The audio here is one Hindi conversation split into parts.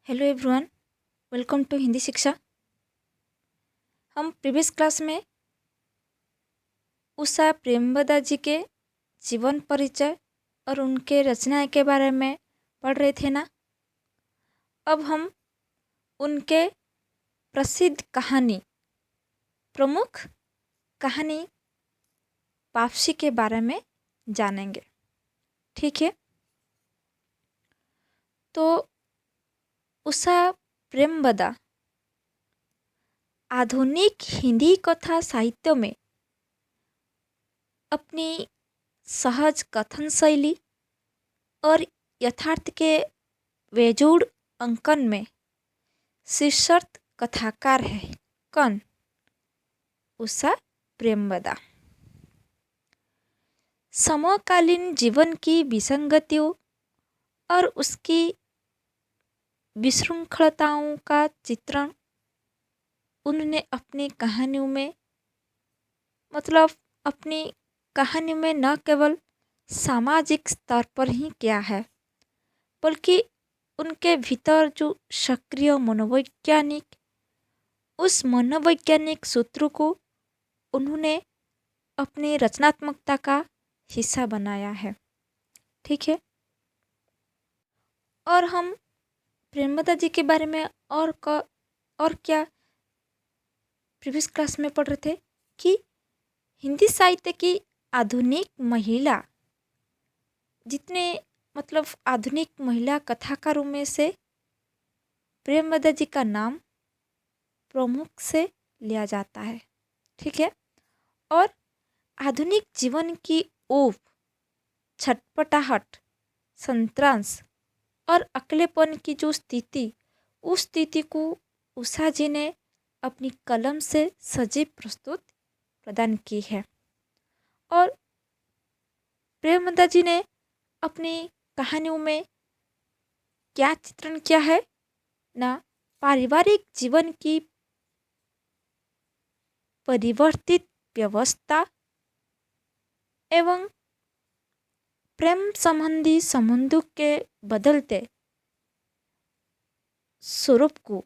Hello everyone, welcome to Hindi Shiksha. हम प्रीवियस क्लास में उषा प्रेमवदा जी के जीवन परिचय और उनके रचनाएं के बारे में पढ़ रहे थे ना। अब हम उनके प्रसिद्ध कहानी, प्रमुख कहानी वापसी के बारे में जानेंगे। ठीक है, तो उषा प्रेमवदा आधुनिक हिंदी कथा साहित्य में अपनी सहज कथन शैली और यथार्थ के बेजोड़ अंकन में शीर्षस्थ कथाकार है। कौन? उषा प्रेमवदा। समकालीन जीवन की विसंगतियों और उसकी विशृंखलताओं का चित्रण उन्होंने अपनी कहानियों में अपनी कहानी में न केवल सामाजिक स्तर पर ही किया है, बल्कि उनके भीतर जो सक्रिय उस मनोवैज्ञानिक सूत्र को उन्होंने अपनी रचनात्मकता का हिस्सा बनाया है। ठीक है, और हम प्रेमवदा जी के बारे में और क्या प्रीवियस क्लास में पढ़ रहे थे कि हिंदी साहित्य की आधुनिक महिला आधुनिक महिला कथाकारों में से प्रेमवदा जी का नाम प्रमुख से लिया जाता है। ठीक है, और आधुनिक जीवन की ऊब, छटपटाहट, संतरांस और अकेलेपन की जो स्थिति, उस स्थिति को उषा जी ने अपनी कलम से सजीव प्रस्तुत प्रदान की है। और प्रेमवदा जी ने अपनी कहानियों में क्या चित्रण किया है ना, पारिवारिक जीवन की परिवर्तित व्यवस्था एवं प्रेम संबंधी संबंधों के बदलते स्वरूप को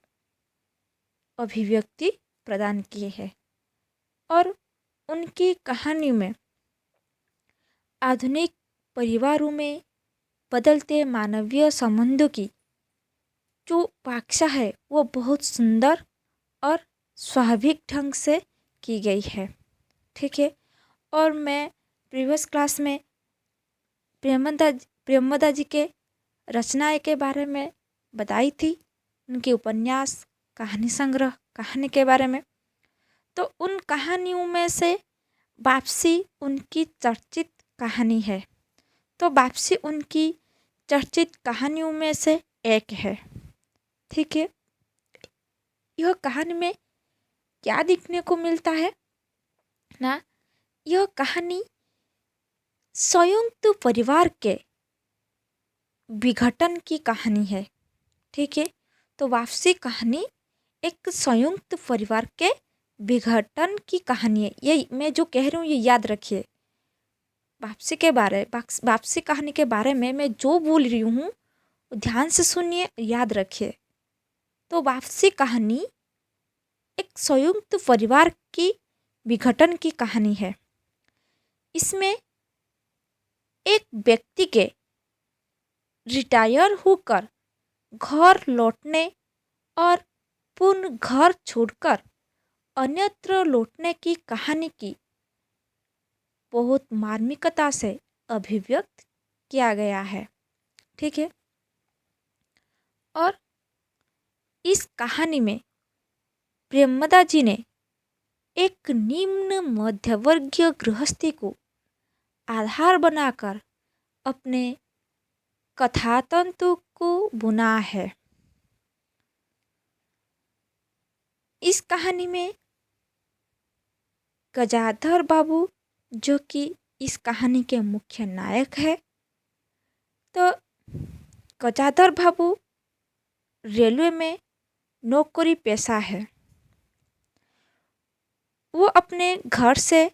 अभिव्यक्ति प्रदान किए है। और उनकी कहानी में आधुनिक परिवारों में बदलते मानवीय संबंधों की जो व्याख्या है वो बहुत सुंदर और स्वाभाविक ढंग से की गई है। ठीक है, और मैं प्रीवियस क्लास में प्रेमवदा जी के रचनाएं के बारे में बताई थी, उनके उपन्यास, कहानी संग्रह, कहानी के बारे में। तो उन कहानियों में से वापसी उनकी चर्चित कहानी है। तो वापसी उनकी चर्चित कहानियों में से एक है। ठीक है, यह कहानी में क्या देखने को मिलता है ना, यह कहानी संयुक्त परिवार के विघटन की कहानी है। ठीक है, तो वापसी कहानी एक संयुक्त परिवार के विघटन की कहानी है। ये मैं जो कह रही हूँ ये याद रखिए। वापसी कहानी के बारे में मैं जो बोल रही हूँ ध्यान से सुनिए, याद रखिए। तो वापसी कहानी एक संयुक्त परिवार की विघटन की कहानी है। इसमें एक व्यक्ति के रिटायर होकर घर लौटने और पुनः घर छोड़कर अन्यत्र लौटने की कहानी की बहुत मार्मिकता से अभिव्यक्त किया गया है। ठीक है, और इस कहानी में प्रेमवदा जी ने एक निम्न मध्यवर्गीय गृहस्थी को आधार बनाकर अपने कथातंतु को बुना है। इस कहानी में गजाधर बाबू, जो कि इस कहानी के मुख्य नायक है, तो गजाधर बाबू रेलवे में नौकरी पेशा है। वो अपने घर से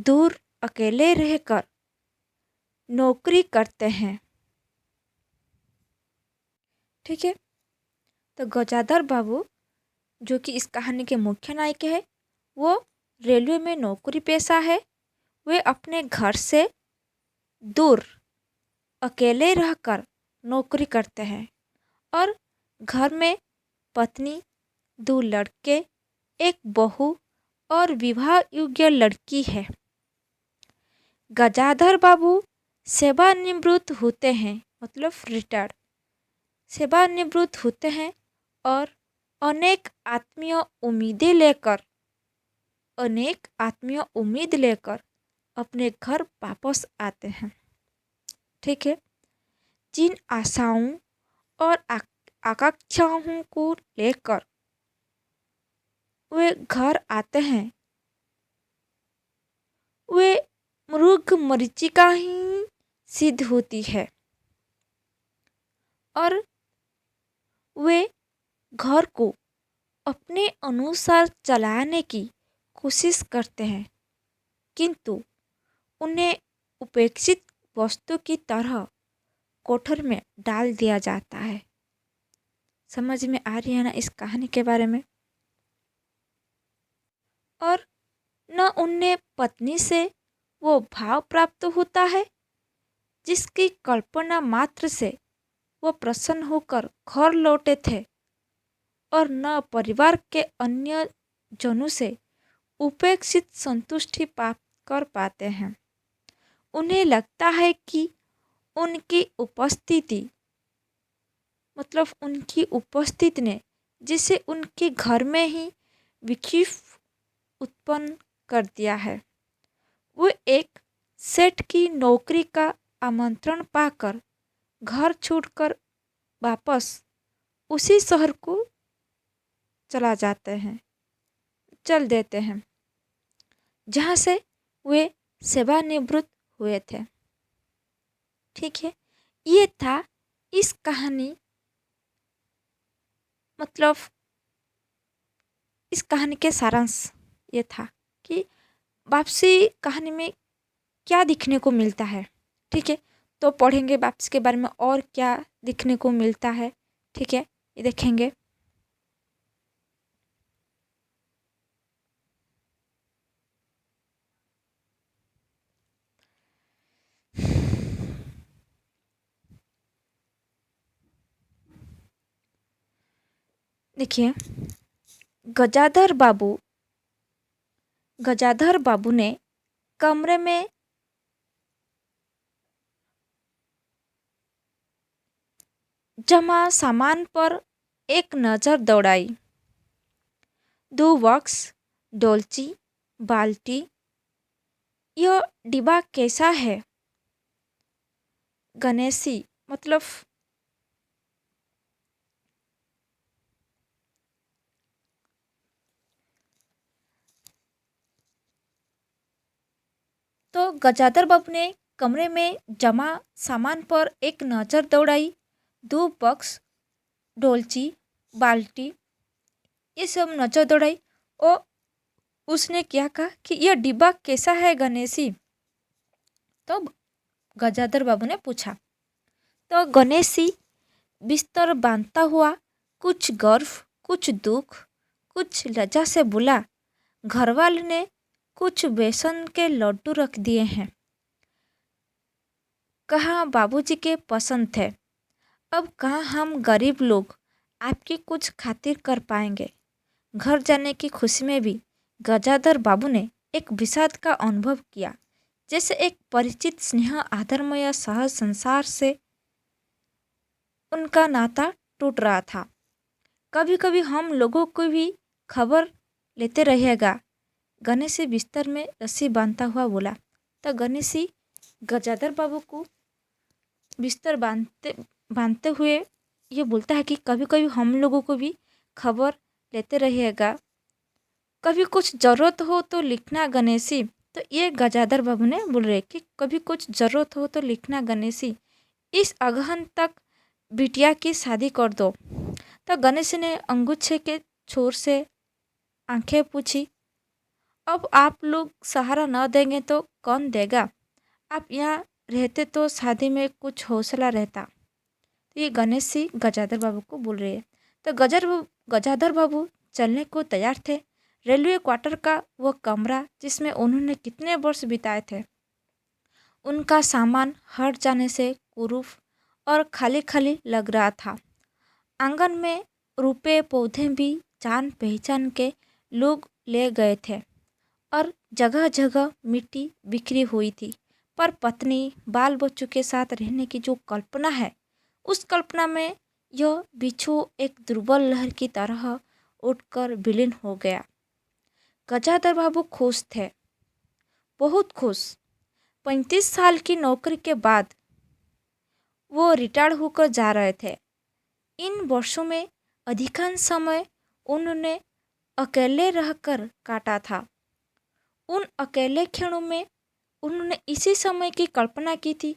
दूर अकेले रहकर नौकरी करते हैं। ठीक है। तो गजाधर बाबू जो कि इस कहानी के मुख्य नायक है, वो रेलवे में नौकरी पेशा है। वे अपने घर से दूर अकेले रहकर नौकरी करते हैं और घर में पत्नी, दो लड़के, एक बहू और विवाह योग्य लड़की है। गजाधर बाबू सेवानिवृत्त होते हैं, मतलब रिटायर्ड सेवानिवृत्त होते हैं और अनेक आत्मीय उम्मीदें लेकर अनेक आत्मीय उम्मीद लेकर अपने घर वापस आते हैं। ठीक है। जिन आशाओं और आकांक्षाओं को लेकर वे घर आते हैं, वे मृग मरीचिका ही सिद्ध होती है और वे घर को अपने अनुसार चलाने की कोशिश करते हैं, किंतु उन्हें उपेक्षित वस्तु की तरह कोठर में डाल दिया जाता है। समझ में आ रही है ना इस कहानी के बारे में। और न उन्हें पत्नी से वो भाव प्राप्त होता है जिसकी कल्पना मात्र से वो प्रसन्न होकर घर लौटे थे, और न परिवार के अन्य जनों से उपेक्षित संतुष्टि प्राप्त कर पाते हैं। उन्हें लगता है कि उनकी उपस्थिति मतलब उनकी उपस्थिति ने जिसे उनके घर में ही विक्षिप्त उत्पन्न कर दिया है। वो एक सेठ की नौकरी का आमंत्रण पाकर घर छोड़कर वापस उसी शहर को चल देते हैं जहाँ से वे सेवानिवृत्त हुए थे। ठीक है। ये था इस कहानी मतलब इस कहानी के सारांश। ये था कि वापसी कहानी में क्या दिखने को मिलता है। ठीक है। तो पढ़ेंगे वापसी के बारे में और क्या दिखने को मिलता है। ठीक है, ये देखेंगे। देखिए, गजाधर बाबू ने कमरे में जमा सामान पर एक नज़र दौड़ाई। 2 बॉक्स, डोलची, बाल्टी। यह डिब्बा कैसा है? गणेशी मतलब तो गजाधर बाबू ने कमरे में जमा सामान पर एक नज़र दौड़ाई। 2 बॉक्स, डोलची, बाल्टी, ये सब नज़र दौड़ाई और उसने क्या कहा कि यह डिब्बा कैसा है गणेशी? तो गजाधर बाबू ने पूछा। तो गणेशी बिस्तर बांधता हुआ कुछ गर्व, कुछ दुख, कुछ लज्जा से बोला, घरवाले ने कुछ बेसन के लड्डू रख दिए हैं। कहाँ बाबूजी के पसंद थे। अब कहाँ हम गरीब लोग आपकी कुछ खातिर कर पाएंगे। घर जाने की खुशी में भी गजाधर बाबू ने एक विषाद का अनुभव किया, जैसे एक परिचित स्नेह आदरमय सहज संसार से उनका नाता टूट रहा था। कभी कभी हम लोगों को भी खबर लेते रहिएगा। गणेशी बिस्तर में रस्सी बांधता हुआ बोला। तो गणेशी गजाधर बाबू को बिस्तर बांधते हुए ये बोलता है कि कभी कभी हम लोगों को भी खबर लेते रहिएगा। कभी कुछ ज़रूरत हो तो लिखना गणेशी। तो ये गजाधर बाबू ने बोल रहे कि कभी कुछ ज़रूरत हो तो लिखना गणेशी, इस अगहन तक बिटिया की शादी कर दो। तो गणेश ने अंगूछे के छोर से आंखें पूछी। अब आप लोग सहारा न देंगे तो कौन देगा? आप यहाँ रहते तो शादी में कुछ हौसला रहता। तो ये गणेश सिंह गजाधर बाबू को बोल रही है। तो गजाधर बाबू चलने को तैयार थे। रेलवे क्वार्टर का वो कमरा जिसमें उन्होंने कितने वर्ष बिताए थे, उनका सामान हट जाने से कुरूप और खाली खाली लग रहा था। आंगन में रुपए पौधे भी जान पहचान के लोग ले गए थे और जगह जगह मिट्टी बिखरी हुई थी। पर पत्नी बाल बच्चों के साथ रहने की जो कल्पना है, उस कल्पना में यह बिच्छू एक दुर्बल लहर की तरह उठकर विलीन हो गया। गजाधर बाबू खुश थे, बहुत खुश। 35 साल की नौकरी के बाद वो रिटायर्ड होकर जा रहे थे। इन वर्षों में अधिकांश समय उन्होंने अकेले रहकर काटा था। उन अकेले क्षणों में उन्होंने इसी समय की कल्पना की थी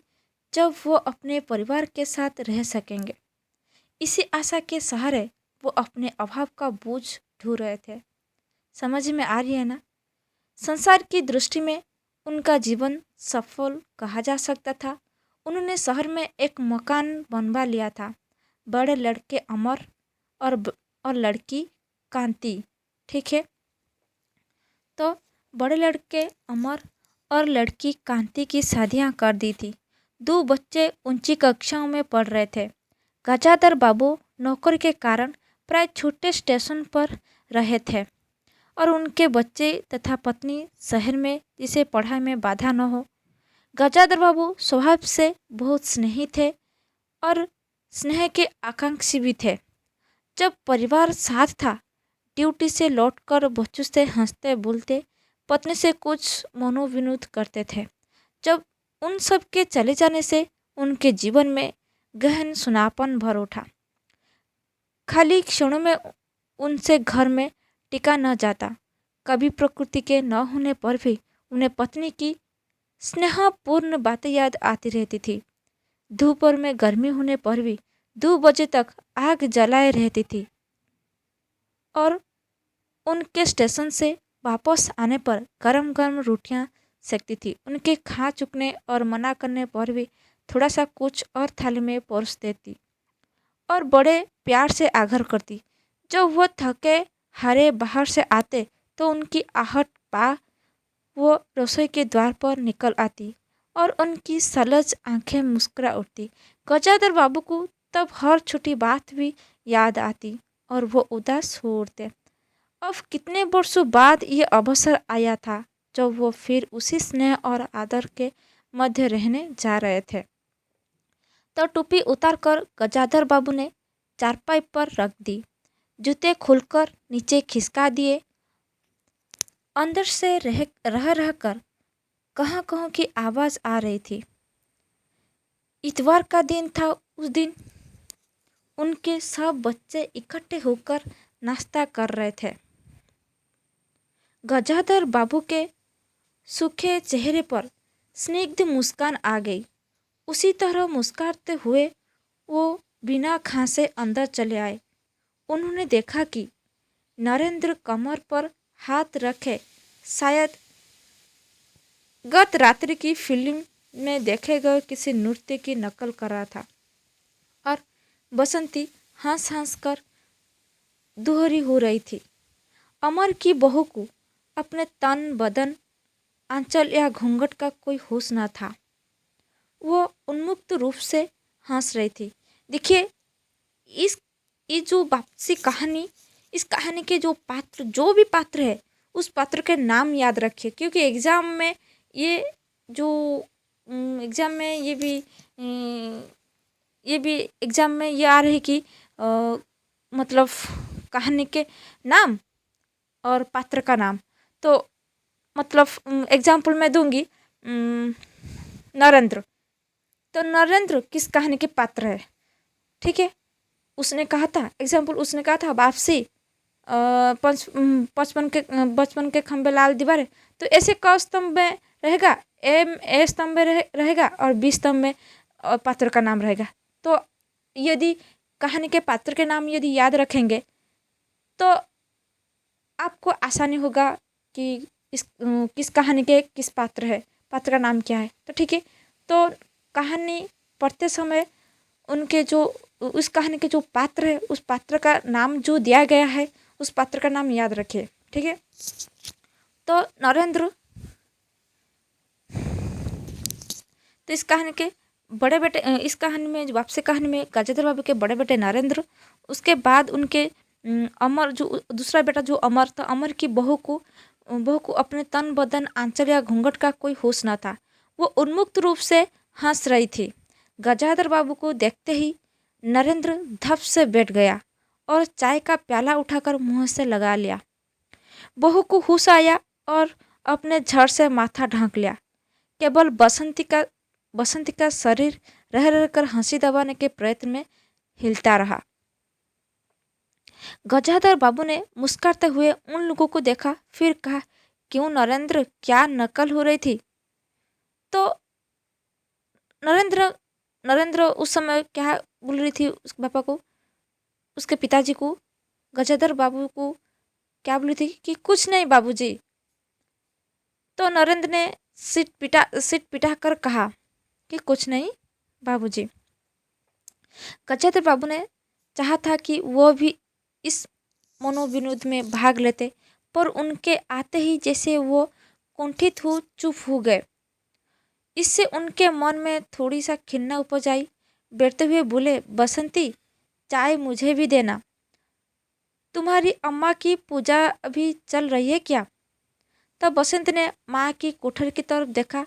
जब वो अपने परिवार के साथ रह सकेंगे। इसी आशा के सहारे वो अपने अभाव का बोझ ढो रहे थे। समझ में आ रही है ना? संसार की दृष्टि में उनका जीवन सफल कहा जा सकता था। उन्होंने शहर में एक मकान बनवा लिया था। बड़े लड़के अमर और लड़की कांति, ठीक है। तो बड़े लड़के अमर और लड़की कांति की शादियां कर दी थी। 2 बच्चे ऊंची कक्षाओं में पढ़ रहे थे। गजाधर बाबू नौकरी के कारण प्राय छोटे स्टेशन पर रहे थे और उनके बच्चे तथा पत्नी शहर में, जिसे पढ़ाई में बाधा न हो। गजाधर बाबू स्वभाव से बहुत स्नेही थे और स्नेह के आकांक्षी भी थे। जब परिवार साथ था, ड्यूटी से लौटकर बच्चों से हंसते बोलते, पत्नी से कुछ मनोविनोद करते थे। जब उन सब के चले जाने से उनके जीवन में गहन सुनापन भर उठा। खाली क्षणों में उनसे घर में टिका न जाता। कभी प्रकृति के न होने पर भी उन्हें पत्नी की स्नेहपूर्ण बातें याद आती रहती थी। दोपहर में गर्मी होने पर भी 2 बजे तक आग जलाए रहती थी और उनके स्टेशन से वापस आने पर गरम गरम रोटियां सेकती थी। उनके खा चुकने और मना करने पर भी थोड़ा सा कुछ और थाली में परोस देती और बड़े प्यार से आग्रह करती। जब वो थके हारे बाहर से आते तो उनकी आहट पा वो रसोई के द्वार पर निकल आती और उनकी सलज आंखें मुस्कुरा उठती। गजाधर बाबू को तब हर छोटी बात भी याद आती और वो उदास हो उठते। अब कितने वर्षों बाद ये अवसर आया था जब वो फिर उसी स्नेह और आदर के मध्य रहने जा रहे थे। तो टोपी उतारकर गजाधर बाबू ने चारपाई पर रख दी। जूते खोलकर नीचे खिसका दिए। अंदर से रह कर कहाँ कहाँ की आवाज़ आ रही थी। इतवार का दिन था। उस दिन उनके सब बच्चे इकट्ठे होकर नाश्ता कर रहे थे। गजाधर बाबू के सूखे चेहरे पर स्निग्ध मुस्कान आ गई। उसी तरह मुस्कुराते हुए वो बिना खांसे अंदर चले आए। उन्होंने देखा कि नरेंद्र कमर पर हाथ रखे शायद गत रात्रि की फिल्म में देखे गए किसी नृत्य की नकल कर रहा था और बसंती हंस हंस कर दोहरी हो रही थी। अमर की बहू को अपने तन बदन आंचल या घूंघट का कोई होश न था। वो उन्मुक्त रूप से हंस रही थी। देखिए, ये जो वापसी कहानी, इस कहानी के जो भी पात्र है, उस पात्र के नाम याद रखिए, क्योंकि एग्ज़ाम में ये भी एग्ज़ाम में ये आ रही कि मतलब कहानी के नाम और पात्र का नाम। तो मतलब एग्जाम्पल मैं दूंगी, नरेंद्र। तो नरेंद्र किस कहानी के पात्र है, ठीक है। उसने कहा था, एग्जाम्पल उसने कहा था वापसी, बचपन के खंबे लाल दीवारें। तो ऐसे क स्तंभ में रहेगा, ए स्तंभ में रहेगा और बी स्तंभ में पात्र का नाम रहेगा। तो यदि कहानी के पात्र के नाम यदि याद रखेंगे तो आपको आसानी होगा कि किस कहानी के किस पात्र है, पात्र का नाम क्या है। तो ठीक है, तो कहानी पढ़ते समय उनके जो उस कहानी के जो पात्र है उस पात्र का नाम जो दिया गया है उस पात्र का नाम याद रखिए। ठीक है। तो नरेंद्र, तो इस कहानी के बड़े बेटे, इस कहानी में जो वापसी कहानी में गजेंद्र बाबू के बड़े बेटे नरेंद्र, उसके बाद उनके अमर जो दूसरा बेटा जो अमर था, अमर की बहू को अपने तन बदन आंचल या घूंघट का कोई होश न था। वो उन्मुक्त रूप से हंस रही थी। गजाधर बाबू को देखते ही नरेंद्र धप से बैठ गया और चाय का प्याला उठाकर मुंह से लगा लिया। बहू को होश आया और अपने झड़ से माथा ढांक लिया। केवल बसंती का शरीर रह रहकर हंसी दबाने के प्रयत्न में हिलता रहा। गजाधर बाबू ने मुस्कुराते हुए उन लोगों को देखा, फिर कहा, क्यों नरेंद्र, क्या नकल हो रही थी? तो नरेंद्र नरेंद्र उस समय क्या बोल रही थी उसके पापा को, उसके पिताजी को, गजाधर बाबू को क्या बोल रही थी कि कुछ नहीं बाबूजी। तो नरेंद्र ने सिट पिटा कर कहा कि कुछ नहीं बाबूजी। गजाधर बाबू ने चाहा था कि वो भी इस मनोविनोद में भाग लेते, पर उनके आते ही जैसे वो कुंठित हो चुप हो गए। इससे उनके मन में थोड़ी सा खिन्ना उपज आई। बैठते हुए बोले, बसंती, चाय मुझे भी देना। तुम्हारी अम्मा की पूजा अभी चल रही है क्या? तब बसंत ने माँ की कोठरी की तरफ देखा,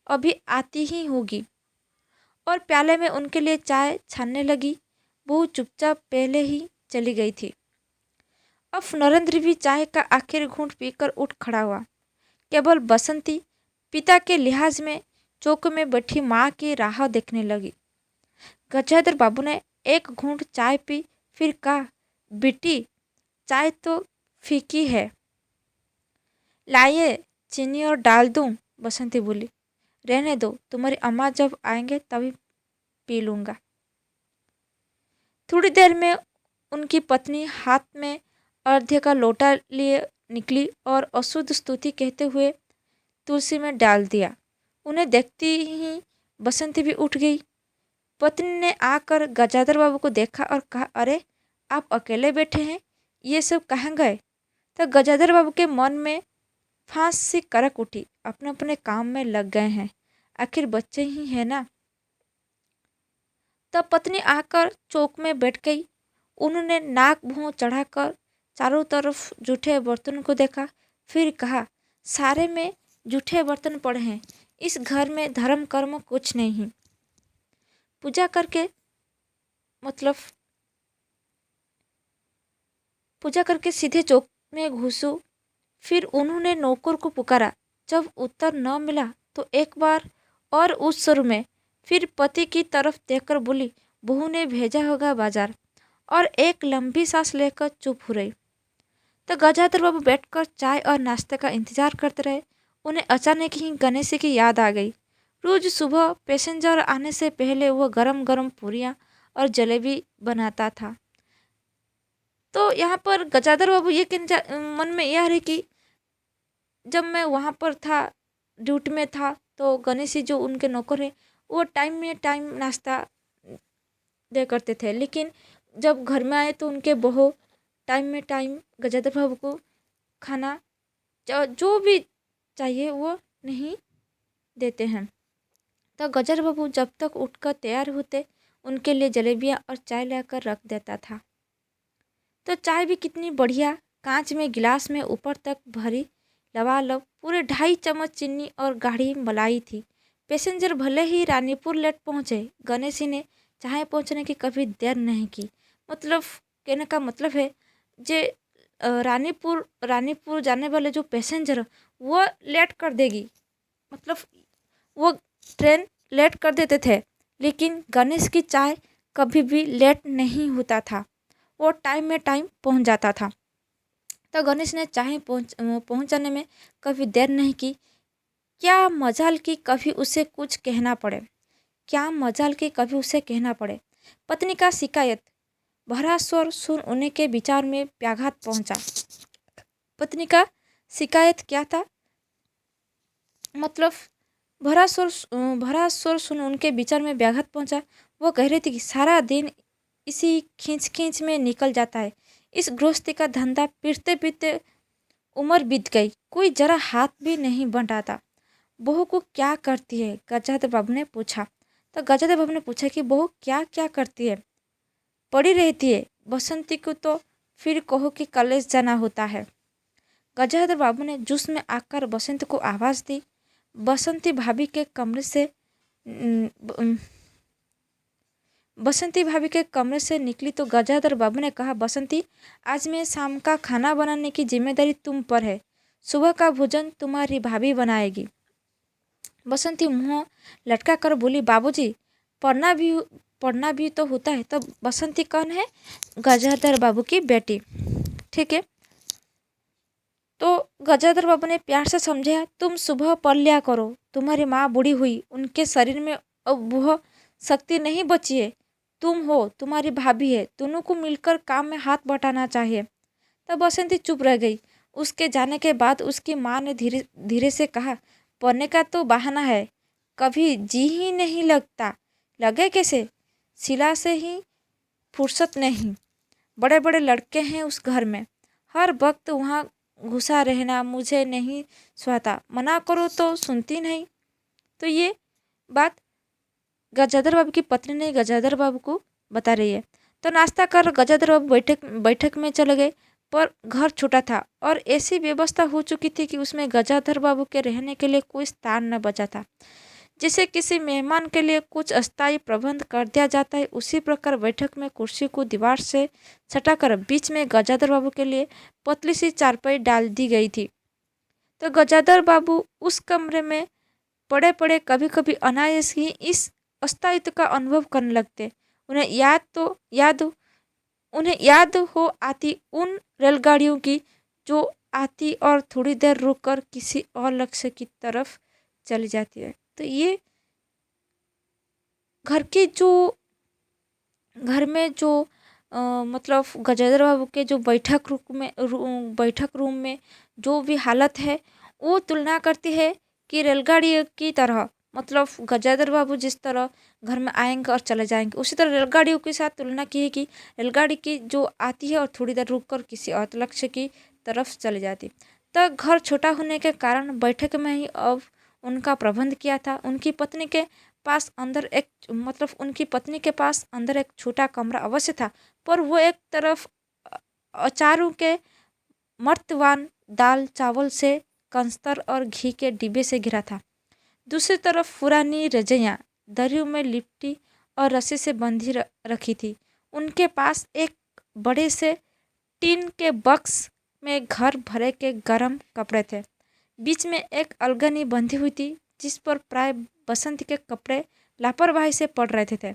अभी आती ही होगी, और प्याले में उनके लिए चाय छानने लगी। वो चुपचाप पहले ही चली गई थी। अब नरेंद्र भी चाय का आखिरी घूंट पीकर उठ खड़ा हुआ। केवल बसंती पिता के लिहाज में चौक में बैठी माँ की राह देखने लगी। गजाधर बाबू ने एक घूंट चाय पी, फिर कहा, बेटी, चाय तो फीकी है, लाइए चीनी और डाल दूं? बसंती बोली, रहने दो, तुम्हारी अम्मा जब आएंगे तभी पी लूँगा। थोड़ी देर में उनकी पत्नी हाथ में अर्घ्य का लोटा लिए निकली और अशुद्ध स्तुति कहते हुए तुलसी में डाल दिया। उन्हें देखती ही बसंती भी उठ गई। पत्नी ने आकर गजाधर बाबू को देखा और कहा, अरे, आप अकेले बैठे हैं, ये सब कहाँ गए? तो गजाधर बाबू के मन में फांस सी करक उठी। अपने अपने काम में लग गए हैं, आखिर बच्चे ही है ना। तब पत्नी आकर चौक में बैठ गई। उन्होंने नाक भौं चढ़ाकर चारों तरफ जूठे बर्तन को देखा, फिर कहा, सारे में जूठे बर्तन पड़े हैं, इस घर में धर्म कर्म कुछ नहीं। पूजा करके सीधे चौक में घुसो। फिर उन्होंने नौकर को पुकारा। जब उत्तर न मिला तो एक बार और उस सुर में फिर पति की तरफ देखकर बोली, बहू ने भेजा होगा बाजार, और एक लंबी सांस लेकर चुप हो रही। तो गजाधर बाबू बैठकर चाय और नाश्ते का इंतजार करते रहे। उन्हें अचानक ही गणेश की याद आ गई। रोज सुबह पैसेंजर आने से पहले वह गरम गरम पूरियाँ और जलेबी बनाता था। तो यहाँ पर गजाधर बाबू ये मन में यह रही कि जब मैं वहाँ पर था, ड्यूटी में था, तो गणेश जी जो उनके नौकर हैं वो टाइम में टाइम नाश्ता दे करते थे, लेकिन जब घर में आए तो उनके बहू टाइम में टाइम गजाधर बाबू को खाना जो भी चाहिए वो नहीं देते हैं। तो गजाधर बाबू जब तक उठकर तैयार होते उनके लिए जलेबियाँ और चाय लाकर रख देता था। तो चाय भी कितनी बढ़िया, कांच में गिलास में ऊपर तक भरी, लबालब पूरे 2.5 चम्मच चीनी और गाढ़ी मलाई थी। पैसेंजर भले ही रानीपुर लेट पहुँचे, गणेश जी ने चाय पहुँचने की कभी देर नहीं की। मतलब कहने का मतलब है जे रानीपुर जाने वाले जो पैसेंजर वो लेट कर देगी, मतलब वो ट्रेन लेट कर देते थे, लेकिन गणेश की चाय कभी भी लेट नहीं होता था, वो टाइम में टाइम पहुंच जाता था। तो गणेश ने चाय पहुंचाने में कभी देर नहीं की। क्या मजाल कि कभी उसे कुछ कहना पड़े, क्या मजाल कि कभी उसे कहना पड़े। पत्नी का शिकायत भरा स्वर सुन उन्हें के विचार में व्याघात पहुंचा। पत्नी का शिकायत क्या था, मतलब भरा स्वर सुन उनके विचार में व्याघात पहुंचा। वो कह रही थी कि सारा दिन इसी खींच खींच में निकल जाता है। इस गृहस्थी का धंधा पीटते पीटते उम्र बीत गई, कोई जरा हाथ भी नहीं बंटाता। बहू को क्या करती है? गजाधर बाबू ने पूछा। तो गजाधर बाबू ने पूछा कि बहू क्या क्या करती है? पड़ी रहती है। बसंती को तो फिर कहो कि कॉलेज जाना होता है। गजाधर बाबू ने जूस में आकर बसंती को आवाज़ दी। बसंती भाभी के कमरे से बसंती भाभी के कमरे से निकली तो गजाधर बाबू ने कहा, बसंती, आज मैं शाम का खाना बनाने की जिम्मेदारी तुम पर है। सुबह का भोजन तुम्हारी भाभी बनाएगी। बसंती मुँह लटका कर बोली, बाबूजी, पढ़ना भी तो होता है। तो बसंती कौन है? गजाधर बाबू की बेटी। ठीक है। तो गजाधर बाबू ने प्यार से समझाया, तुम सुबह पढ़ लिया करो। तुम्हारी माँ बूढ़ी हुई, उनके शरीर में अब वह शक्ति नहीं बची है। तुम हो, तुम्हारी भाभी है, दोनों को मिलकर काम में हाथ बटाना चाहिए। तब बसंती चुप रह गई। उसके जाने के बाद उसकी माँ ने धीरे धीरे से कहा, पढ़ने का तो बहाना है, कभी जी ही नहीं लगता। लगे कैसे? सिला से ही फुर्सत नहीं। बड़े बड़े लड़के हैं उस घर में, हर वक्त वहाँ घुसा रहना मुझे नहीं सुहाता। मना करो तो सुनती नहीं। तो ये बात गजाधर बाबू की पत्नी ने गजाधर बाबू को बता रही है। तो नाश्ता कर गजाधर बाबू बैठक में चले गए। पर घर छोटा था और ऐसी व्यवस्था हो चुकी थी कि उसमें गजाधर बाबू के रहने के लिए कोई स्थान न बचा था। जैसे किसी मेहमान के लिए कुछ अस्थायी प्रबंध कर दिया जाता है, उसी प्रकार बैठक में कुर्सी को दीवार से सटाकर बीच में गजाधर बाबू के लिए पतली सी चारपाई डाल दी गई थी। तो गजाधर बाबू उस कमरे में पड़े पड़े कभी कभी अनायास ही इस अस्थायित्व का अनुभव करने लगते। उन्हें याद हो आती उन रेलगाड़ियों की जो आती और थोड़ी देर रुककर किसी और लक्ष्य की तरफ चली जाती है। तो ये घर में जो मतलब गजेंद्र बाबू के जो बैठक रूम में जो भी हालत है, वो तुलना करती है कि रेलगाड़ी की तरह, मतलब गजेंद्र बाबू जिस तरह घर में आएंगे और चले जाएंगे, उसी तरह रेलगाड़ियों के साथ तुलना की है कि रेलगाड़ी की जो आती है और थोड़ी देर रुक कर किसी और लक्ष्य की तरफ चली जाती। तो घर छोटा होने के कारण बैठक में ही अब उनका प्रबंध किया था। उनकी पत्नी के पास अंदर एक छोटा कमरा अवश्य था, पर वो एक तरफ अचारों के मर्तवान दाल चावल से कंस्तर और घी के डिब्बे से घिरा था। दूसरी तरफ पुरानी रजाइयाँ दरियों में लिपटी और रस्सी से बंधी रखी थी। उनके पास एक बड़े से टीन के बक्स में घर भरे के गर्म कपड़े थे। बीच में एक अलगनी बंधी हुई थी जिस पर प्राय बसंत के कपड़े लापरवाही से पड़ रहे थे।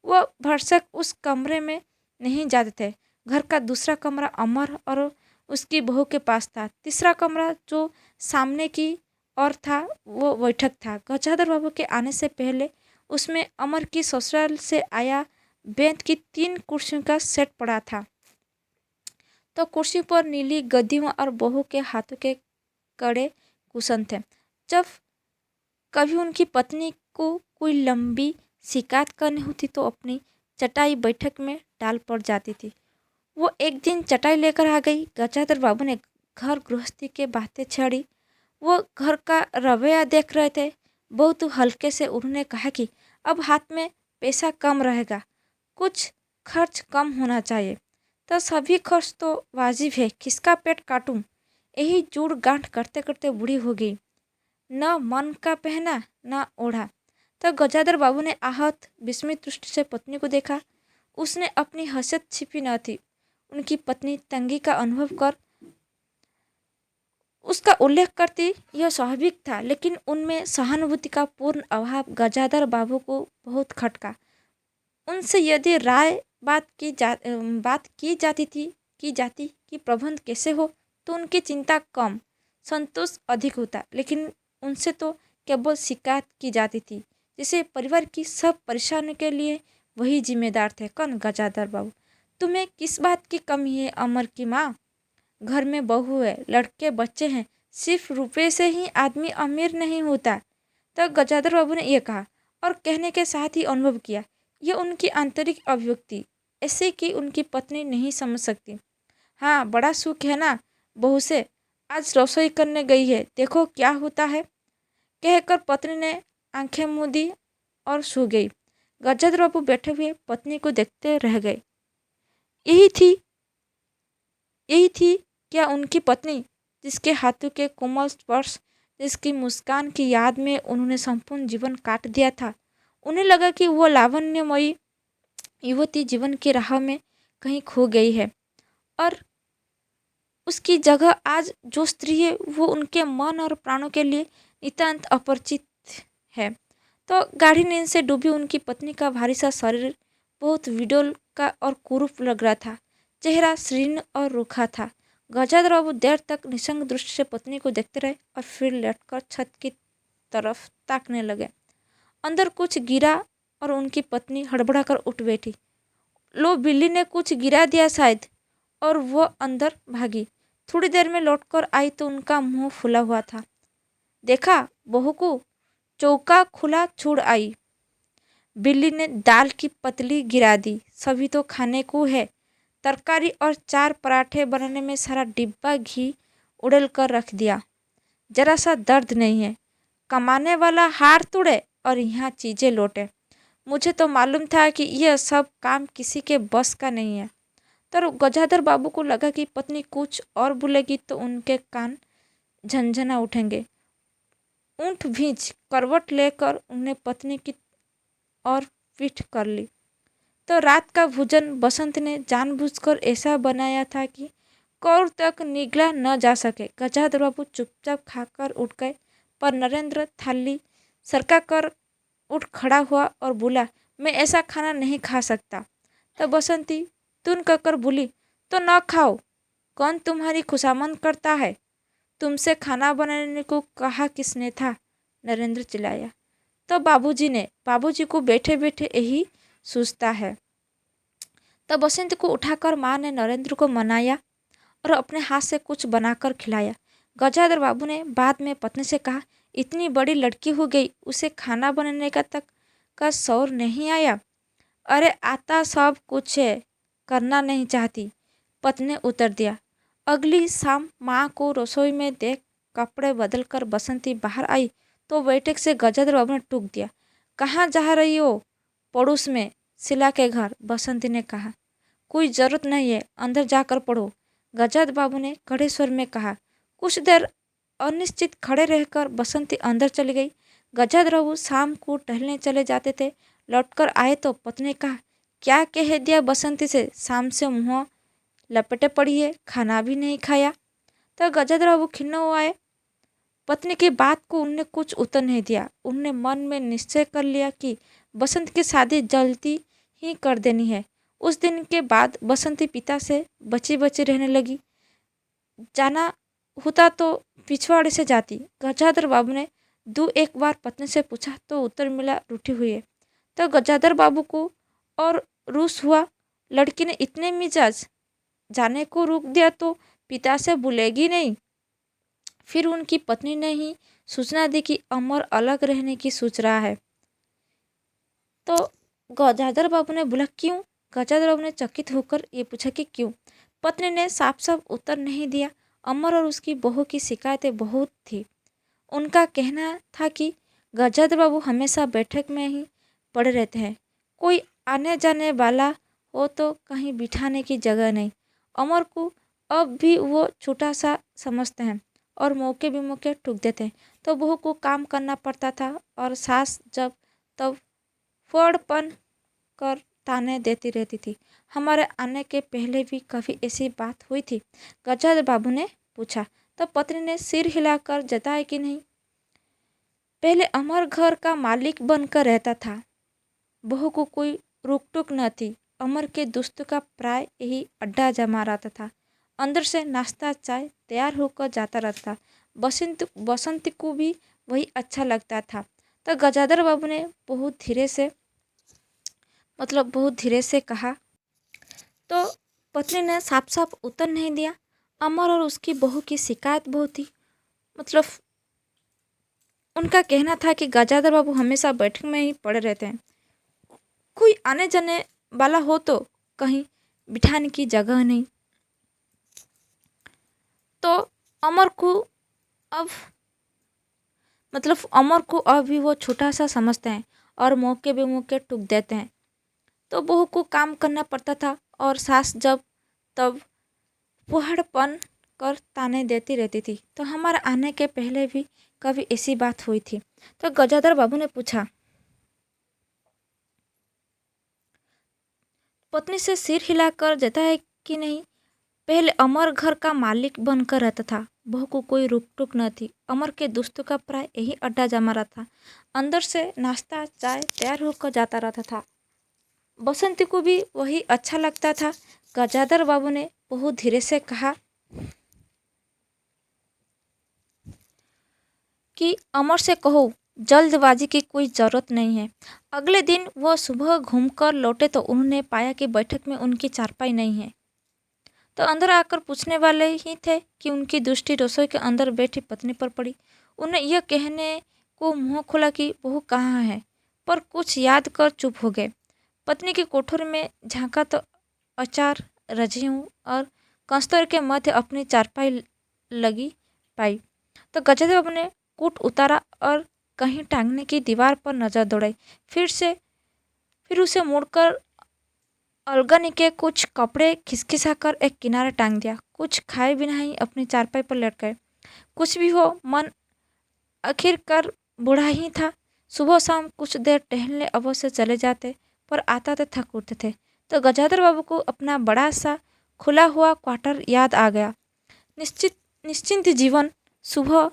वह भरसक उस कमरे में नहीं जाते थे। घर का दूसरा कमरा अमर और उसकी बहू के पास था। तीसरा कमरा जो सामने की ओर था वो बैठक था। गजाधर बाबू के आने से पहले उसमें अमर की ससुराल से आया बेंत की 3 कुर्सियों का सेट पड़ा था। तो कुर्सी पर नीली गद्दियों और बहू के हाथों के कड़े कुशन थे। जब कभी उनकी पत्नी को कोई लंबी शिकायत करनी होती तो अपनी चटाई बैठक में डाल पड़ जाती थी। वो एक दिन चटाई लेकर आ गई। गजाधर बाबू ने घर गृहस्थी के बातें छेड़ी। वो घर का रवैया देख रहे थे। बहुत हल्के से उन्होंने कहा कि अब हाथ में पैसा कम रहेगा, कुछ खर्च कम होना चाहिए। तो सभी खर्च तो वाजिब है, किसका पेट काटूं? यही जुड़ गांठ करते करते बूढ़ी हो गई। न मन का पहना न ओढ़ा। तो गजाधर बाबू ने आहत विस्मित दृष्टि से पत्नी को देखा। उसने अपनी हसरत छिपी न थी। उनकी पत्नी तंगी का अनुभव कर उसका उल्लेख करती यह स्वाभाविक था, लेकिन उनमें सहानुभूति का पूर्ण अभाव गजाधर बाबू को बहुत खटका। उनसे यदि बात की जाती कि प्रबंध कैसे हो, तो उनकी चिंता कम, संतोष अधिक होता। लेकिन उनसे तो केवल शिकायत की जाती थी, जैसे परिवार की सब परेशानियों के लिए वही जिम्मेदार थे। कौन? गजाधर बाबू। तुम्हें किस बात की कमी है अमर की माँ? घर में बहू है, लड़के बच्चे हैं, सिर्फ रुपए से ही आदमी अमीर नहीं होता। तो गजाधर बाबू ने यह कहा और कहने के साथ ही अनुभव किया ये उनकी आंतरिक अभिव्यक्ति ऐसे कि उनकी पत्नी नहीं समझ सकती। हाँ, बड़ा सुख है ना बहू से, आज रसोई करने गई है, देखो क्या होता है। कहकर पत्नी ने आंखें मूंदी और सो गई। गजेंद्र बाबू बैठे हुए पत्नी को देखते रह गए। यही थी यही थी क्या उनकी पत्नी, जिसके हाथों के कोमल स्पर्श, जिसकी मुस्कान की याद में उन्होंने संपूर्ण जीवन काट दिया था। उन्हें लगा कि वो लावण्यमयी युवती जीवन की राह में कहीं खो गई है और उसकी जगह आज जो स्त्री है वो उनके मन और प्राणों के लिए नितांत अपरिचित है। तो गाढ़ी नींद से डूबी उनकी पत्नी का भारी सा शरीर बहुत विडोल का और कुरूप लग रहा था। चेहरा श्रीर्ण और रूखा था। गजेंद्र बाबू देर तक निशंक दृष्टि से पत्नी को देखते रहे और फिर लेटकर छत की तरफ ताकने लगे। अंदर कुछ गिरा और उनकी पत्नी हड़बड़ा कर उठ बैठी। लो, बिल्ली ने कुछ गिरा दिया शायद, और वो अंदर भागी। थोड़ी देर में लौटकर आई तो उनका मुंह फूला हुआ था। देखा बहू को, चौका खुला छोड़ आई। बिल्ली ने दाल की पतली गिरा दी। सभी तो खाने को है। तरकारी और 4 पराठे बनाने में सारा डिब्बा घी उड़ेल कर रख दिया। जरा सा दर्द नहीं है। कमाने वाला हार तोड़े और यहाँ चीज़ें लौटे। मुझे तो मालूम था कि यह सब काम किसी के बस का नहीं है। तो गजाधर बाबू को लगा कि पत्नी कुछ और बोलेगी तो उनके कान झंझना उठेंगे। ऊँट भींच करवट लेकर उन्हें पत्नी की और पीठ कर ली। तो रात का भोजन बसंत ने जानबूझकर ऐसा बनाया था कि कौर तक निगला न जा सके। गजाधर बाबू चुपचाप खाकर उठ गए, पर नरेंद्र थाली सरका कर उठ खड़ा हुआ और बोला, मैं ऐसा खाना नहीं खा सकता। तब बसंती तुन कहकर बोली, तो न खाओ। कौन तुम्हारी खुशामद करता है? तुमसे खाना बनाने को कहा किसने था? नरेंद्र चिल्लाया। तो बाबूजी ने। बाबूजी को बैठे बैठे यही सूझता है। तब बसंत को उठाकर माँ ने नरेंद्र को मनाया और अपने हाथ से कुछ बनाकर खिलाया। गजाधर बाबू ने बाद में पत्नी से कहा, इतनी बड़ी लड़की हो गई, उसे खाना बनाने का तक का शौर नहीं आया। अरे आता सब कुछ है, करना नहीं चाहती, पत्नी ने उत्तर दिया। अगली शाम माँ को रसोई में देख कपड़े बदलकर बसंती बाहर आई तो बैठक से गजाधर बाबू ने टूक दिया। कहाँ जा रही हो? पड़ोस में, सिला के घर, बसंती ने कहा। कोई ज़रूरत नहीं है, अंदर जाकर पढ़ो, गजाधर बाबू ने कड़े स्वर में कहा। कुछ देर अनिश्चित खड़े रहकर बसंती अंदर चली गई। गजाधर बाबू शाम को टहलने चले जाते थे। लौटकर आए तो पत्नी ने कहा, क्या कह दिया बसंती से? शाम से मुँह लपेटे पड़ी है, खाना भी नहीं खाया। तो गजाधर बाबू खिन्न हो आए। पत्नी की बात को उनने कुछ उत्तर नहीं दिया। उनने मन में निश्चय कर लिया कि बसंत की शादी जल्दी ही कर देनी है। उस दिन के बाद बसंती पिता से बची बची रहने लगी। जाना होता तो पिछवाड़े से जाती। गजाधर बाबू ने 2-1 बार पत्नी से पूछा तो उत्तर मिला, रूठी हुई है। तो गजाधर बाबू को और रूस हुआ। लड़की ने इतने मिजाज, जाने को रोक दिया तो पिता से भूलेगी नहीं। फिर उनकी पत्नी ने ही सूचना दी कि अमर अलग रहने की सोच रहा है। तो गजाधर बाबू ने बोला, क्यों? गजाधर बाबू ने चकित होकर ये पूछा कि क्यों? पत्नी ने साफ साफ उत्तर नहीं दिया। अमर और उसकी बहू की शिकायतें बहुत थी। उनका कहना था कि गजाधर बाबू हमेशा बैठक में ही पड़े रहते हैं। कोई आने जाने वाला हो तो कहीं बिठाने की जगह नहीं। अमर को अब भी वो छोटा सा समझते हैं और मौके भी मौके ठुक देते हैं। तो बहू को काम करना पड़ता था और सास जब तब फौड़पन कर ताने देती रहती थी। हमारे आने के पहले भी कभी ऐसी बात हुई थी? गजाधर बाबू ने पूछा। तो पत्नी ने सिर हिलाकर जताया कि नहीं। पहले अमर घर का मालिक बनकर रहता था। बहू को कोई रोक टोक न थी। अमर के दोस्तों का प्राय यही अड्डा जमा रहता था। अंदर से नाश्ता चाय तैयार होकर जाता रहता। बसंत को भी वही अच्छा लगता था। तो गजाधर बाबू ने बहुत धीरे से कहा। तो पत्नी ने साफ साफ उत्तर नहीं दिया। अमर और उसकी बहू की शिकायत बहुत थी। उनका कहना था कि गजाधर बाबू हमेशा बैठक में ही पड़े रहते हैं। कोई आने जाने वाला हो तो कहीं बिठाने की जगह नहीं। तो अमर को अब अमर को अब भी वो छोटा सा समझते हैं और मौके बेमौके टूक देते हैं। तो बहू को काम करना पड़ता था और सास जब तब फुहड़पन कर ताने देती रहती थी। तो हमारे आने के पहले भी कभी ऐसी बात हुई थी? तो गजाधर बाबू ने पूछा। पत्नी से सिर हिलाकर जताया कि नहीं, पहले अमर घर का मालिक बनकर रहता था। बहू को कोई रुक टुक न थी। अमर के दोस्तों का प्राय यही अड्डा जमा रहा था। अंदर से नाश्ता चाय तैयार होकर जाता रहता था। बसंती को भी वही अच्छा लगता था। गजाधर बाबू ने बहुत धीरे से कहा कि अमर से कहो जल्दबाजी की कोई ज़रूरत नहीं है। अगले दिन वह सुबह घूमकर लौटे तो उन्होंने पाया कि बैठक में उनकी चारपाई नहीं है। तो अंदर आकर पूछने वाले ही थे कि उनकी दृष्टि रसोई के अंदर बैठी पत्नी पर पड़ी। उन्हें यह कहने को मुँह खोला कि बहू कहाँ है, पर कुछ याद कर चुप हो गए। पत्नी की कोठरी में झांका तो अचार रजियों और कंस्तर के मध्य अपनी चारपाई लगी पाई। तो गजदेव अपने कूट उतारा और कहीं टांगने की दीवार पर नजर दौड़ाई। फिर उसे मुड़कर अलगनी के कुछ कपड़े खिसखिसाकर एक किनारे टांग दिया। कुछ खाए बिना ही अपनी चारपाई पर लेट गए। कुछ भी हो, मन आखिरकार बूढ़ा ही था। सुबह शाम कुछ देर टहलने अवश्य चले जाते, पर आता तो थक उठते थे। तो गजाधर बाबू को अपना बड़ा सा खुला हुआ क्वार्टर याद आ गया। निश्चिंत जीवन। सुबह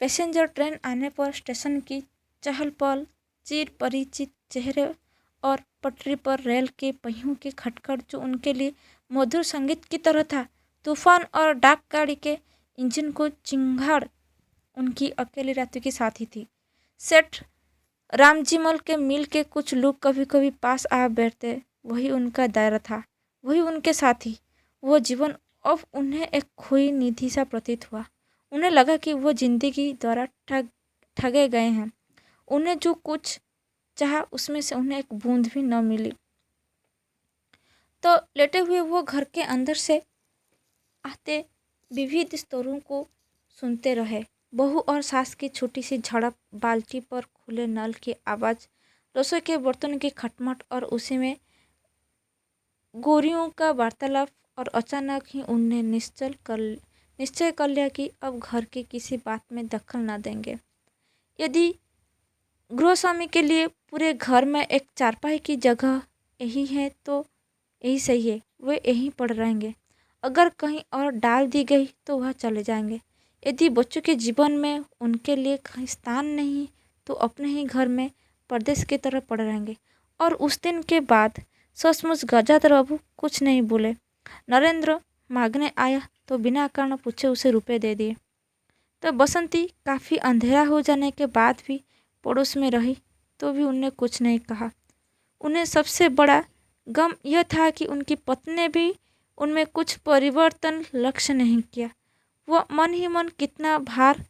पैसेंजर ट्रेन आने पर स्टेशन की चहल पहल, चिर परिचित चेहरे और पटरी पर रेल के पहियों के खटखट जो उनके लिए मधुर संगीत की तरह था। तूफान और डाक गाड़ी के इंजन को चिंगाड़ उनकी अकेली रात्रि की साथी थी। सेठ रामजीमल के मिल के कुछ लोग कभी कभी पास आ बैठते, वही उनका दायरा था, वही उनके साथी। वो जीवन अब उन्हें एक खोई निधि सा प्रतीत हुआ। उन्हें लगा कि वो जिंदगी द्वारा ठगे गए हैं। उन्हें जो कुछ चाहा उसमें से उन्हें एक बूंद भी न मिली। तो लेटे हुए वो घर के अंदर से आते विविध स्तरों को सुनते रहे। बहू और सास की छोटी सी झड़प, बाल्टी पर खुले नल की आवाज़, रसोई के बर्तन की खटमट और उसी में गोरियों का वार्तालाप। और अचानक ही उन्हें निश्चय कर लिया कि अब घर की किसी बात में दखल न देंगे। यदि गृहस्वामी के लिए पूरे घर में एक चारपाई की जगह यही है तो यही सही है, वे यहीं पड़ रहेंगे। अगर कहीं और डाल दी गई तो वह चले जाएंगे। यदि बच्चों के जीवन में उनके लिए कहीं स्थान नहीं तो अपने ही घर में परदेश की तरह पड़े रहेंगे। और उस दिन के बाद सचमुच गजाधर बाबू कुछ नहीं बोले। नरेंद्र मांगने आया तो बिना कारण पूछे उसे रुपए दे दिए। तो बसंती काफ़ी अंधेरा हो जाने के बाद भी पड़ोस में रही तो भी उन्हें कुछ नहीं कहा। उन्हें सबसे बड़ा गम यह था कि उनकी पत्नी ने भी उनमें कुछ परिवर्तन लक्ष्य नहीं किया। वह मन ही मन कितना भार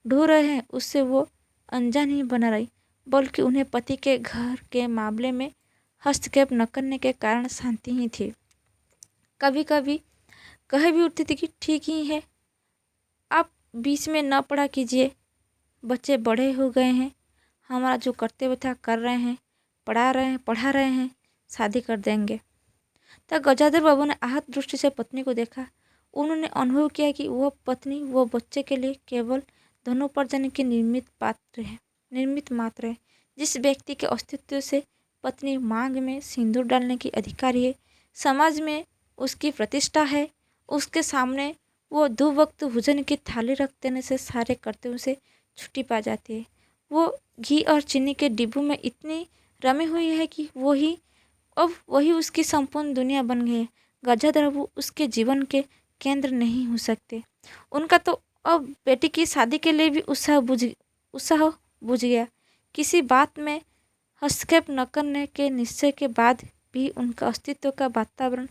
ढो रहे हैं उससे वो अनजान ही बना रही, बल्कि उन्हें पति के घर के मामले में हस्तक्षेप न करने के कारण शांति ही थी। कभी कभी कह भी उठती थी कि ठीक ही है, आप बीच में न पड़ा कीजिए, बच्चे बड़े हो गए हैं, हमारा जो कर्तव्य था कर रहे हैं, पढ़ा रहे हैं, शादी कर देंगे। तब गजाधर बाबू ने आहत दृष्टि से पत्नी को देखा। उन्होंने अनुभव किया कि वह पत्नी वो बच्चे के लिए केवल धनोपार्जन की निर्मित मात्र है। जिस व्यक्ति के अस्तित्व से पत्नी मांग में सिंदूर डालने की अधिकारी है, समाज में उसकी प्रतिष्ठा है, उसके सामने वो दो वक्त भोजन की थाली रख देने से सारे कर्तव्यों से छुट्टी पा जाती है। वो घी और चीनी के डिब्बों में इतनी रमी हुई है कि वही उसकी संपूर्ण दुनिया बन गई है। गजाधर बाबू उसके जीवन के केंद्र नहीं हो सकते। उनका तो अब बेटी की शादी के लिए भी उत्साह बुझ गया। किसी बात में हस्तक्षेप न करने के निश्चय के बाद भी उनका अस्तित्व का वातावरण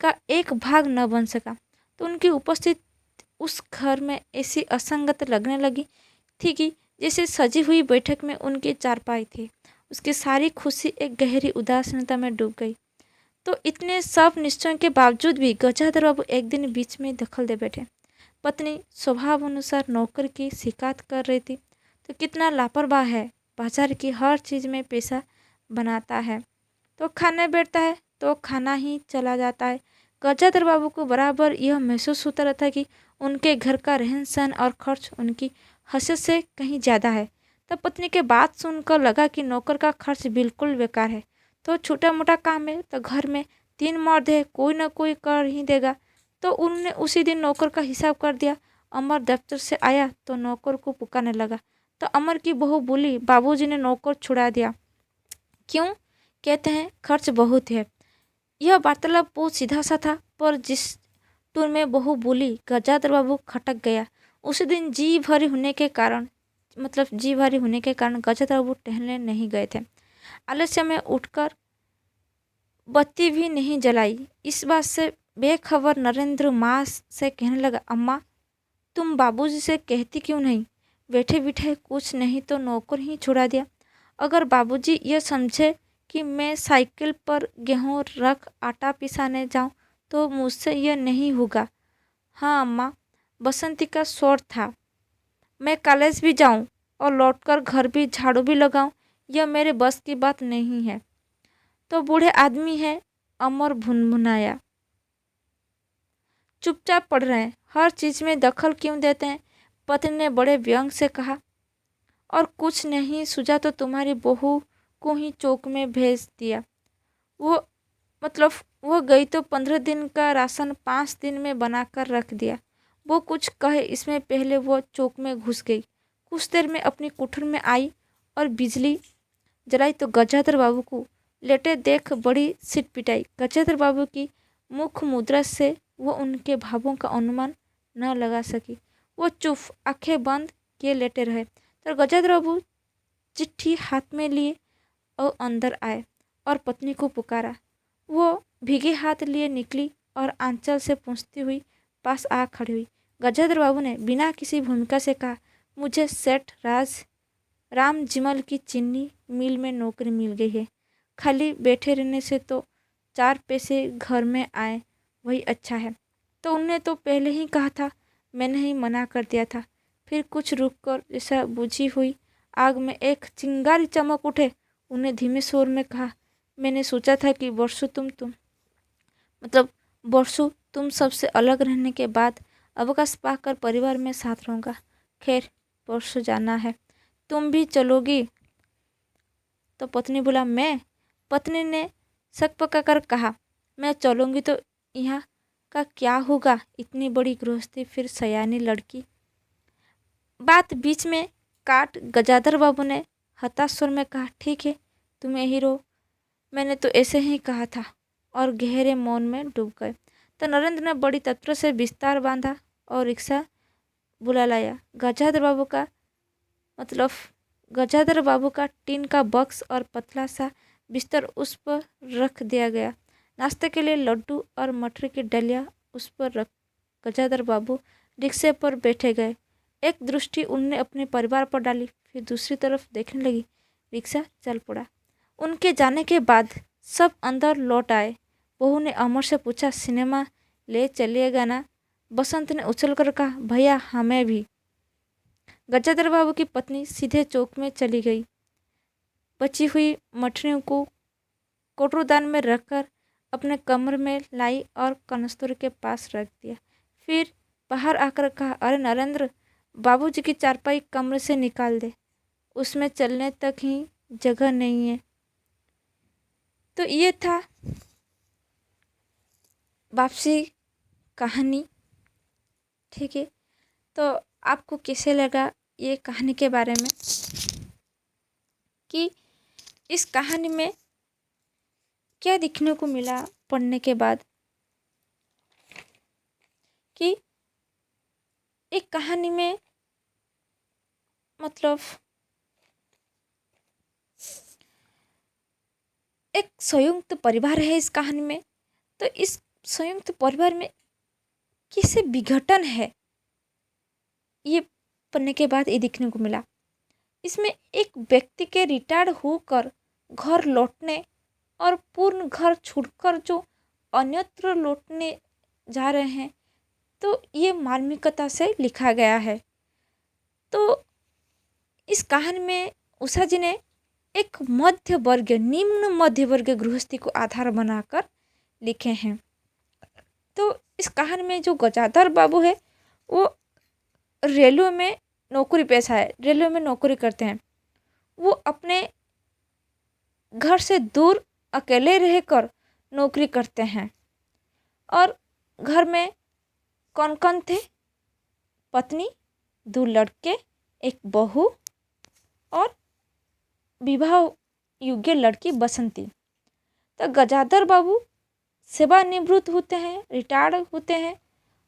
का एक भाग न बन सका। तो उनकी उपस्थिति उस घर में ऐसी असंगत लगने लगी थी कि जैसे सजी हुई बैठक में उनकी चारपाई थी उसकी सारी खुशी एक गहरी उदासीनता में डूब गई। तो इतने सब निश्चयों के बावजूद भी गजाधर बाबू एक दिन बीच में दखल दे बैठे। पत्नी स्वभाव अनुसार नौकर की शिकायत कर रही थी, तो कितना लापरवाह है, बाजार की हर चीज़ में पैसा बनाता है, तो खाने बैठता है तो खाना ही चला जाता है। गजाधर बाबू को बराबर यह महसूस होता रहता कि उनके घर का रहन सहन और खर्च उनकी हैसियत से कहीं ज़्यादा है। तब पत्नी के बात सुनकर लगा कि नौकर का खर्च बिल्कुल बेकार है, तो छोटा मोटा काम है तो घर में 3 मर्द है, कोई ना कोई कर ही देगा। तो उन्होंने उसी दिन नौकर का हिसाब कर दिया। अमर दफ्तर से आया तो नौकर को पुकारने लगा, तो अमर की बहू बोली, बाबूजी ने नौकर छुड़ा दिया। क्यों? कहते हैं खर्च बहुत है। यह वार्तालाप बहुत सीधा सा था, पर जिस टूर में बहू बोली गजाधर बाबू खटक गया। उसी दिन जी भारी होने के कारण गजाधर बाबू टहलने नहीं गए थे। आलस्य में उठकर बत्ती भी नहीं जलाई। इस बात से बेखबर नरेंद्र माँ से कहने लगा, अम्मा तुम बाबूजी से कहती क्यों नहीं? बैठे बिठाए कुछ नहीं तो नौकर ही छुड़ा दिया। अगर बाबूजी यह समझे कि मैं साइकिल पर गेहूँ रख आटा पिसाने जाऊँ तो मुझसे यह नहीं होगा। हाँ अम्मा, बसंती का शौर था, मैं कॉलेज भी जाऊँ और लौटकर घर भी झाड़ू भी लगाऊँ, यह मेरे बस की बात नहीं है। तो बूढ़े आदमी है, अमर भुनभुनाया, चुपचाप पड़ रहे हैं, हर चीज़ में दखल क्यों देते हैं? पत्नी ने बड़े व्यंग से कहा। और कुछ नहीं सूझा तो तुम्हारी बहू को ही चौक में भेज दिया। वो मतलब वो गई तो 15 दिन का राशन 5 दिन में बनाकर रख दिया। वो कुछ कहे इसमें पहले वो चौक में घुस गई। कुछ देर में अपनी कुठर में आई और बिजली जलाई तो गजाधर बाबू को लेटे देख बड़ी सिट पिटाई। गजाधर बाबू की मुख मुद्रा से वो उनके भावों का अनुमान न लगा सकी। वो चुप आंखें बंद किए लेटे रहे। तो गजाधर बाबू चिट्ठी हाथ में लिए और अंदर आए और पत्नी को पुकारा। वो भीगे हाथ लिए निकली और आंचल से पूछती हुई पास आ खड़ी हुई। गजाधर बाबू ने बिना किसी भूमिका से कहा, मुझे सेठ राम जिमल की चीनी मिल में नौकरी मिल गई है। खाली बैठे रहने से तो 4 पैसे घर में आए वही अच्छा है। तो उनने तो पहले ही कहा था, मैंने ही मना कर दिया था। फिर कुछ रुक कर जैसा बुझी हुई आग में एक चिंगारी चमक उठे। उन्हें धीमे स्वर में कहा, मैंने सोचा था कि वर्षों तुम सबसे अलग रहने के बाद अवकाश पाकर परिवार में साथ रहूँगा। खैर परसों जाना है, तुम भी चलोगी? तो पत्नी बोला, मैं? पत्नी ने शक पकाकर कहा, मैं चलूँगी तो यहाँ का क्या होगा? इतनी बड़ी गृहस्थी, फिर सयानी लड़की। बात बीच में काट गजाधर बाबू ने हताश स्वर में कहा, ठीक है तुम यहीं रहो, मैंने तो ऐसे ही कहा था, और गहरे मौन में डूब गए। तो नरेंद्र ने बड़ी तत्पर से बिस्तर बांधा और रिक्शा बुला लाया। गजाधर बाबू का टीन का बक्स और पतला सा बिस्तर उस पर रख दिया गया। नाश्ते के लिए लड्डू और मटर की डलिया उस पर रख गजाधर बाबू रिक्शे पर बैठे गए। एक दृष्टि उनने अपने परिवार पर डाली, फिर दूसरी तरफ देखने लगी। रिक्शा चल पड़ा। उनके जाने के बाद सब अंदर लौट आए। बहू ने अमर से पूछा, सिनेमा ले चलिएगा ना? बसंत ने उछलकर कहा, भैया हमें भी। गजाधर बाबू की पत्नी सीधे चौक में चली गई। बची हुई मठरियों को कोटरदान में रखकर अपने कमरे में लाई और कनस्तूर के पास रख दिया। फिर बाहर आकर कहा, अरे नरेंद्र, बाबूजी की चारपाई कमरे से निकाल दे, उसमें चलने तक ही जगह नहीं है। तो ये था वापसी कहानी। ठीक है, तो आपको कैसे लगा ये कहानी के बारे में, कि इस कहानी में क्या दिखने को मिला पढ़ने के बाद, कि एक कहानी में मतलब एक संयुक्त परिवार है इस कहानी में। तो इस संयुक्त परिवार में कैसे विघटन है, ये पढ़ने के बाद ये दिखने को मिला। इसमें एक व्यक्ति के रिटायर्ड होकर घर लौटने और पूर्ण घर छोड़कर जो अन्यत्र लौटने जा रहे हैं, तो ये मार्मिकता से लिखा गया है। तो इस कहानी में उषा जी ने एक मध्य वर्ग, निम्न मध्य वर्ग गृहस्थी को आधार बनाकर लिखे हैं। तो इस कहानी में जो गजाधर बाबू है वो रेलवे में नौकरी पेशा है, रेलवे में नौकरी करते हैं। वो अपने घर से दूर अकेले रहकर नौकरी करते हैं। और घर में कौन कौन थे? पत्नी, 2 लड़के, एक बहू और विवाह योग्य लड़की बसंती। तो गजाधर बाबू सेवानिवृत्त होते हैं, रिटायर्ड होते हैं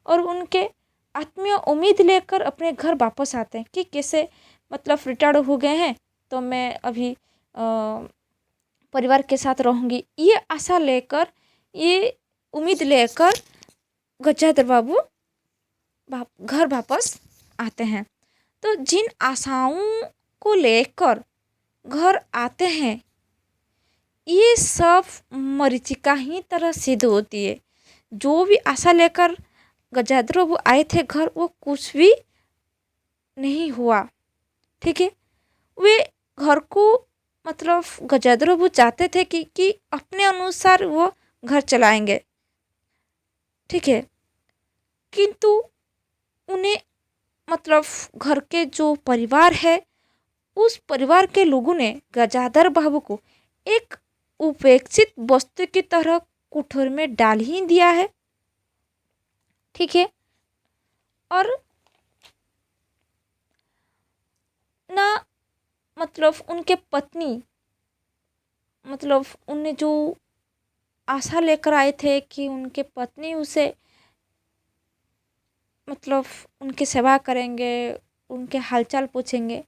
और उनके आत्मीय उम्मीद लेकर अपने घर वापस आते हैं कि कैसे मतलब रिटायर्ड हो गए हैं तो मैं अभी परिवार के साथ रहूँगी। ये आशा लेकर, ये उम्मीद लेकर गजाधर बाबू घर वापस आते हैं। तो जिन आशाओं को लेकर घर आते हैं, ये सब मरीचिका ही तरह सिद्ध होती है। जो भी आशा लेकर गजाधर बाबू आए थे घर, वो कुछ भी नहीं हुआ। ठीक है, वे घर को मतलब गजाधर बाबू चाहते थे कि अपने अनुसार वो घर चलाएंगे। ठीक है, किंतु उन्हें मतलब घर के जो परिवार है, उस परिवार के लोगों ने गजाधर बाबू को एक उपेक्षित वस्तु की तरह कुठर में डाल ही दिया है। ठीक है, और ना मतलब उनके पत्नी, मतलब उन्हें जो आशा लेकर आए थे कि उनके पत्नी उसे मतलब उनकी सेवा करेंगे, उनके हालचाल पूछेंगे,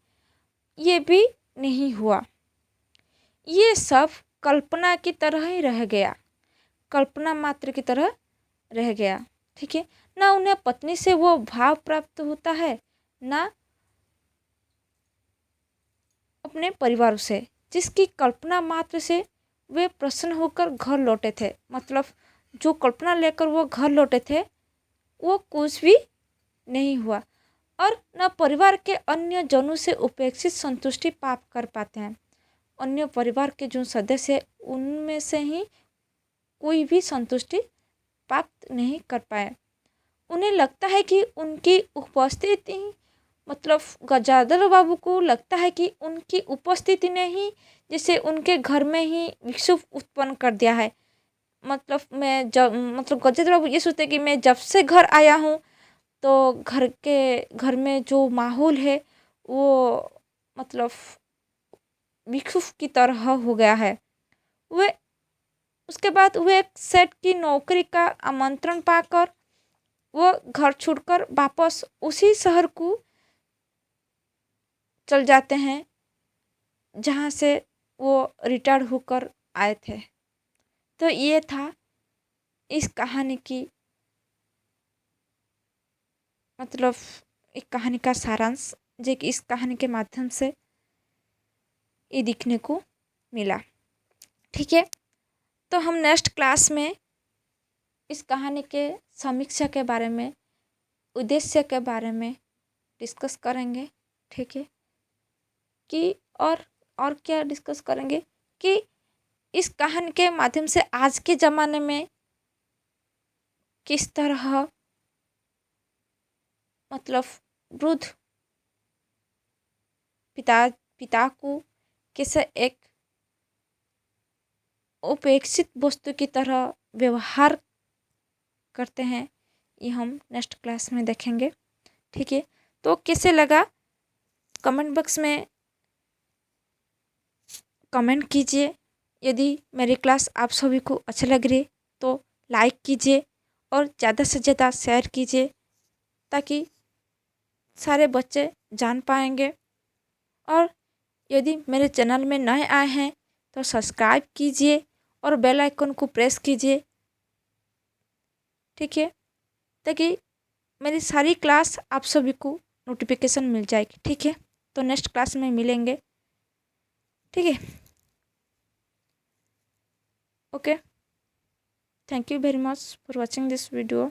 ये भी नहीं हुआ। ये सब कल्पना की तरह ही रह गया, कल्पना मात्र की तरह रह गया। ठीक है, ना उन्हें पत्नी से वो भाव प्राप्त होता है, ना अपने परिवार से, जिसकी कल्पना मात्र से वे प्रसन्न होकर घर लौटे थे। मतलब जो कल्पना लेकर वो घर लौटे थे, वो कुछ भी नहीं हुआ। और न परिवार के अन्य जनों से उपेक्षित संतुष्टि प्राप्त कर पाते हैं। अन्य परिवार के जो सदस्य उनमें से ही कोई भी संतुष्टि प्राप्त नहीं कर पाए। उन्हें लगता है कि उनकी उपस्थिति, मतलब गजाधर बाबू को लगता है कि उनकी उपस्थिति ने ही जैसे उनके घर में ही विक्षोभ उत्पन्न कर दिया है। मतलब गजाधर बाबू ये सोचते कि मैं जब से घर आया हूँ तो घर में जो माहौल है वो मतलब विक्षोभ की तरह हो गया है। वे उसके बाद वे एक सेठ की नौकरी का आमंत्रण पाकर वो घर छोड़कर वापस उसी शहर को चल जाते हैं जहाँ से वो रिटायर्ड होकर आए थे। तो ये था इस कहानी की मतलब एक कहानी का सारांश, जो कि इस कहानी के माध्यम से ये दिखने को मिला। ठीक है, तो हम नेक्स्ट क्लास में इस कहानी के समीक्षा के बारे में, उद्देश्य के बारे में डिस्कस करेंगे। ठीक है, कि और क्या डिस्कस करेंगे कि इस कहानी के माध्यम से आज के ज़माने में किस तरह मतलब वृद्ध पिता को कैसे एक उपेक्षित वस्तु की तरह व्यवहार करते हैं, ये हम नेक्स्ट क्लास में देखेंगे। ठीक है, तो कैसे लगा कमेंट बॉक्स में कमेंट कीजिए। यदि मेरी क्लास आप सभी को अच्छा लग रही तो लाइक कीजिए और ज़्यादा से ज़्यादा शेयर कीजिए ताकि सारे बच्चे जान पाएंगे। और यदि मेरे चैनल में नए आए हैं तो सब्सक्राइब कीजिए और बेल आइकन को प्रेस कीजिए। ठीक है, ताकि मेरी सारी क्लास आप सभी को नोटिफिकेशन मिल जाएगी। ठीक है। तो नेक्स्ट क्लास में मिलेंगे, ठीक है। Okay, thank you very much for watching this video.